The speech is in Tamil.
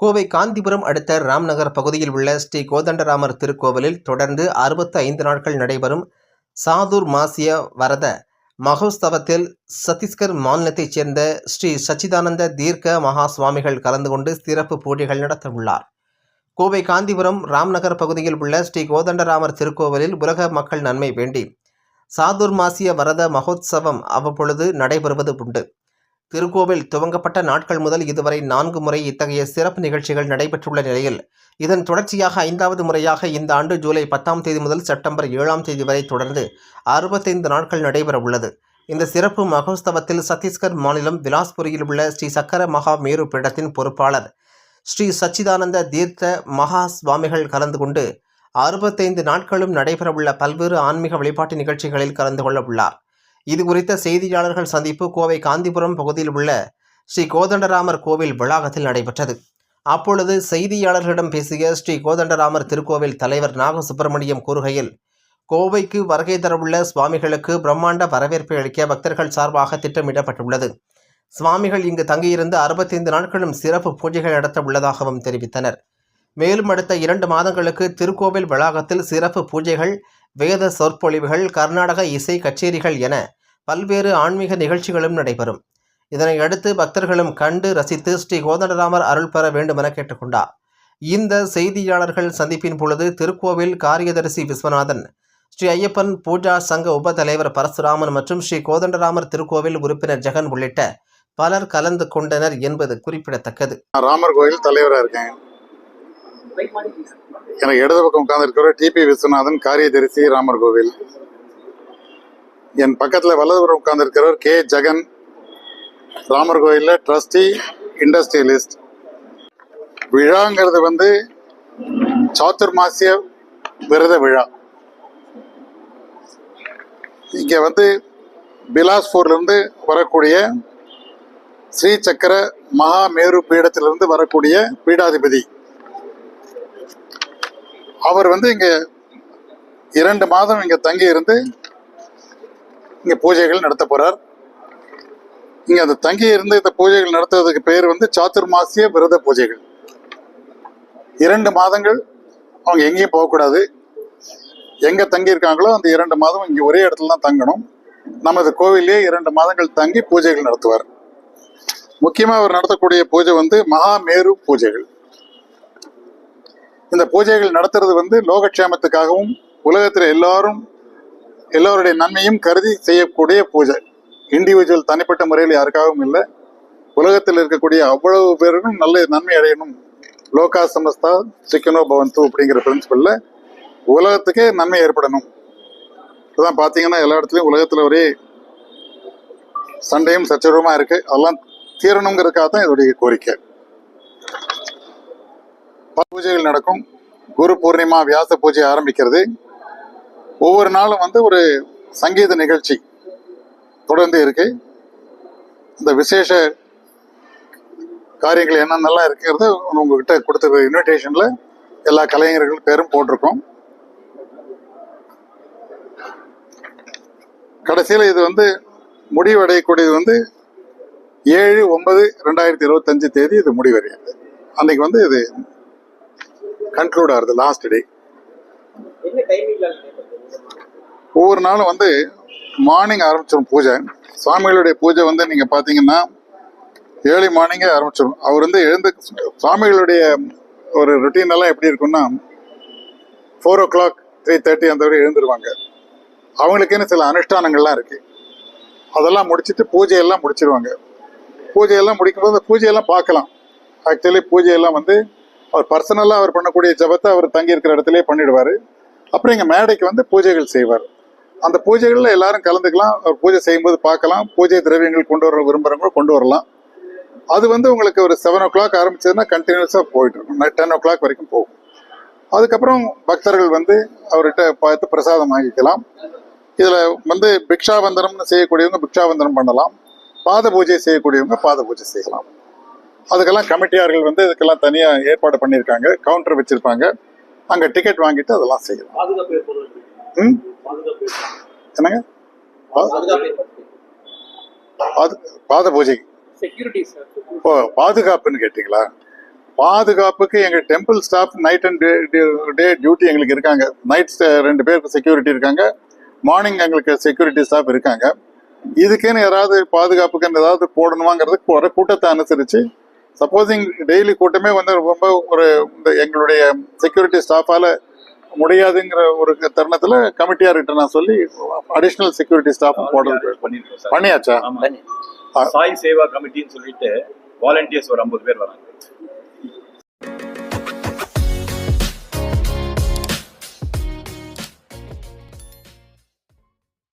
கோவை காந்திபுரம் அடுத்த ராம்நகர் பகுதியில் உள்ள ஸ்ரீ கோதண்டராமர் திருக்கோவிலில் தொடர்ந்து 65 நாட்கள் நடைபெறும் சாதுர் மாசிய வரத மகோத்சவத்தில் சத்தீஸ்கர் மாநிலத்தைச் சேர்ந்த ஸ்ரீ சச்சிதானந்த தீர்க்க மகா சுவாமிகள் கலந்து கொண்டு சிறப்பு பூஜைகள் நடத்த உள்ளார். கோவை காந்திபுரம் ராம்நகர் பகுதியில் உள்ள ஸ்ரீ கோதண்டராமர் திருக்கோவிலில் உலக மக்கள் நன்மை வேண்டி சாதுர் மாசிய வரத மகோத்சவம் அவ்வப்பொழுது நடைபெறுவது உண்டு. திருக்கோவில் துவங்கப்பட்ட நாட்கள் முதல் இதுவரை 4 முறை இத்தகைய சிறப்பு நிகழ்ச்சிகள் நடைபெற்றுள்ள நிலையில் இதன் தொடர்ச்சியாக 5வது முறையாக இந்த ஆண்டு ஜூலை 10ஆம் தேதி முதல் செப்டம்பர் 7ஆம் தேதி வரை தொடர்ந்து 65 நாட்கள் நடைபெற உள்ளது. இந்த சிறப்பு மகோத்சவத்தில் சத்தீஸ்கர் மாநிலம் விலாஸ்புரியில் உள்ள ஸ்ரீ சக்கர மகா மேரு பீடத்தின் பொறுப்பாளர் ஸ்ரீ சச்சிதானந்த தீர்த்த மகா சுவாமிகள் கலந்து கொண்டு 65 நாட்களும் நடைபெறவுள்ள பல்வேறு ஆன்மீக வழிபாட்டு நிகழ்ச்சிகளில் கலந்து கொள்ள உள்ளார். இது குறித்த செய்தியாளர்கள் சந்திப்பு கோவை காந்திபுரம் பகுதியில் உள்ள ஸ்ரீ கோதண்டராமர் கோவில் வளாகத்தில் நடைபெற்றது. அப்பொழுது செய்தியாளர்களிடம் பேசிய ஸ்ரீ கோதண்டராமர் திருக்கோவில் தலைவர் நாகசுப்பிரமணியம் கூறுகையில், கோவைக்கு வருகை தரவுள்ள சுவாமிகளுக்கு பிரம்மாண்ட வரவேற்பை அளிக்க பக்தர்கள் சார்பாக திட்டமிடப்பட்டுள்ளது. சுவாமிகள் இங்கு தங்கியிருந்து 65 நாட்களும் சிறப்பு பூஜைகள் நடத்த உள்ளதாகவும் தெரிவித்தனர். மேலும் அடுத்த 2 மாதங்களுக்கு திருக்கோவில் வளாகத்தில் சிறப்பு பூஜைகள், வேத சொற்பொழிவுகள், கர்நாடக இசை கச்சேரிகள் என பல்வேறு ஆன்மீக நிகழ்ச்சிகளும் நடைபெறும். இதனை அடுத்து பக்தர்களும் கண்டு ரசித்து ஸ்ரீ கோதண்டராமர் அருள் பெற வேண்டும் என கேட்டுக்கொண்டார். இந்த செய்தியாளர்கள் சந்திப்பின் பொழுது திருக்கோவில் காரியதரிசி விஸ்வநாதன், ஸ்ரீ ஐயப்பன் பூஜா சங்க உப தலைவர் பரசுராமன் மற்றும் ஸ்ரீ கோதண்டராமர் திருக்கோவில் உறுப்பினர் ஜெகன் உள்ளிட்ட பலர் கலந்து கொண்டனர் என்பது குறிப்பிடத்தக்கது. ராமர் கோயில் தலைவராக இருக்கேன். எனக்கு இடது பக்கம் உட்கார்ந்து இருக்கிற டிபி விஸ்வநாதன், காரியதரிசி, ராமர் கோவில். என் பக்கத்தில் வலதுபுறம் உட்கார்ந்து இருக்கிறவர் கே ஜெகன், ராமர் கோயிலில் ட்ரஸ்டி, இண்டஸ்ட்ரியலிஸ்ட். விழாங்கிறது சாத்துர்மாசிய விரத விழா. இங்கே பிலாஸ்பூர்லேருந்து வரக்கூடிய ஸ்ரீ சக்கர மகா மேரு பீடத்திலிருந்து வரக்கூடிய பீடாதிபதி அவர் இங்கே 2 மாதம் இங்கே தங்கி இருந்து இங்கே பூஜைகள் நடத்த போகிறார். இங்கே அந்த தங்கி இருந்து இந்த பூஜைகள் நடத்துறதுக்கு பேர் சாத்துர்மாசிய விரத பூஜைகள். 2 மாதங்கள் அவங்க எங்கேயும் போகக்கூடாது. எங்கே தங்கியிருக்காங்களோ அந்த 2 மாதம் இங்கே ஒரே இடத்துல தான் தங்கணும். நமது கோவிலே 2 மாதங்கள் தங்கி பூஜைகள் நடத்துவார். முக்கியமாக அவர் நடத்தக்கூடிய பூஜை மகா மேரு பூஜைகள். இந்த பூஜைகள் நடத்துறது லோகக்ஷேமத்துக்காகவும் உலகத்தில் எல்லோருடைய நன்மையும் கருதி செய்யக்கூடிய பூஜை. இண்டிவிஜுவல் தனிப்பட்ட முறையில் யாருக்காகவும் இல்லை, உலகத்தில் இருக்கக்கூடிய அவ்வளவு பேருக்கும் நல்ல நன்மை அடையணும். லோகா சமஸ்தா சிக்கனோ பவந்து அப்படிங்கிற பிரின்சிபல்ல உலகத்துக்கே நன்மை ஏற்படணும். இப்போதான் பார்த்தீங்கன்னா எல்லா இடத்துலையும் உலகத்தில் ஒரே சண்டையும் சச்சரவுமா இருக்கு. அதெல்லாம் தீரணுங்கிறதுக்காக தான் இதோடைய கோரிக்கை. பூஜைகள் நடக்கும். குரு பூர்ணிமா வியாச பூஜை ஆரம்பிக்கிறது. ஒவ்வொரு நாளும் ஒரு சங்கீத நிகழ்ச்சி தொடர்ந்து இருக்கு. இந்த விசேஷ காரியங்கள் என்னென்னலாம் இருக்கிறது உங்ககிட்ட கொடுத்த இன்விடேஷன்ல எல்லா கலைஞர்கள் பேரும் போட்டிருக்கோம். கடைசியில் இது முடிவடையக்கூடியது 7/9/2025 தேதி இது முடிவடையாது. அன்னைக்கு இது கன்க்ளூட் ஆகுது, லாஸ்ட் டே. ஒவ்வொரு நாளும் மார்னிங் ஆரம்பிச்சிடும் பூஜை. சுவாமிகளுடைய பூஜை நீங்க பாத்தீங்கன்னா ஏர்லி மார்னிங்கே ஆரம்பிச்சிடும். அவர் எழுந்து சுவாமிகளுடைய ஒரு ரொட்டீன் எல்லாம் எப்படி இருக்குன்னா 4 o'clock 3:30 அந்த வரை எழுந்துருவாங்க. அவங்களுக்குன்னு சில அனுஷ்டானங்கள்லாம் இருக்கு. அதெல்லாம் முடிச்சுட்டு பூஜையெல்லாம் முடிச்சிருவாங்க. பூஜையெல்லாம் முடிக்கும்போது பூஜையெல்லாம் பார்க்கலாம். ஆக்சுவலி பூஜையெல்லாம் அவர் பர்சனலாக அவர் பண்ணக்கூடிய ஜபத்தை அவர் தங்கி இருக்கிற இடத்துலயே பண்ணிடுவார். அப்புறம் இங்கே மேடைக்கு பூஜைகள் செய்வார். அந்த பூஜைகளில் எல்லாரும் கலந்துக்கலாம். அவர் பூஜை செய்யும்போது பார்க்கலாம். பூஜை திரவியங்கள் கொண்டு வர விரும்புகிறவங்க கொண்டு வரலாம். அது உங்களுக்கு ஒரு 7 o'clock ஆரம்பிச்சதுன்னா கண்டினியூஸாக போயிட்டு இருக்கும். 10 o'clock வரைக்கும் போகும். அதுக்கப்புறம் பக்தர்கள் அவர்கிட்ட பார்த்து பிரசாதம் வாங்கிக்கலாம். இதில் பிக்ஷாபந்தனம்னு செய்யக்கூடியவங்க பிக்ஷாபந்தனம் பண்ணலாம். பாத பூஜை செய்யக்கூடியவங்க பாத பூஜை செய்யலாம். அதுக்கெல்லாம் கமிட்டியார்கள் இதுக்கெல்லாம் தனியாக ஏற்பாடு பண்ணியிருக்காங்க. கவுண்டர் வச்சிருப்பாங்க. அங்கே டிக்கெட் வாங்கிட்டு அதெல்லாம் செய்யலாம். என்னங்க பாத பூஜை? ஓ, பாதுகாப்புன்னு கேட்டீங்களா? பாதுகாப்புக்கு எங்கள் temple staff night and day duty எங்களுக்கு இருக்காங்க. நைட் 2 பேருக்கு செக்யூரிட்டி இருக்காங்க, மார்னிங் எங்களுக்கு செக்யூரிட்டி ஸ்டாஃப் இருக்காங்க. இதுக்குன்னு யாராவது பாதுகாப்புக்கு ஏதாவது போடணுமாங்கிறதுக்கு ஒரு கூட்டத்தை அனுசரித்து, சப்போஸிங் டெய்லி கூட்டமே வந்து ரொம்ப ஒரு எங்களுடைய செக்யூரிட்டி ஸ்டாஃபால் முடியாதுங்கிற ஒரு தருணத்தில் கமிட்டியாக ரிட்டர்னா சொல்லி அடிஷ்னல் செக்யூரிட்டி ஸ்டாஃப் போடுறது பண்ணியாச்சா? சாய் சேவா கமிட்டின்னு சொல்லிட்டு வாலண்டியர்ஸ் ஒரு 50 பேர் வராங்க.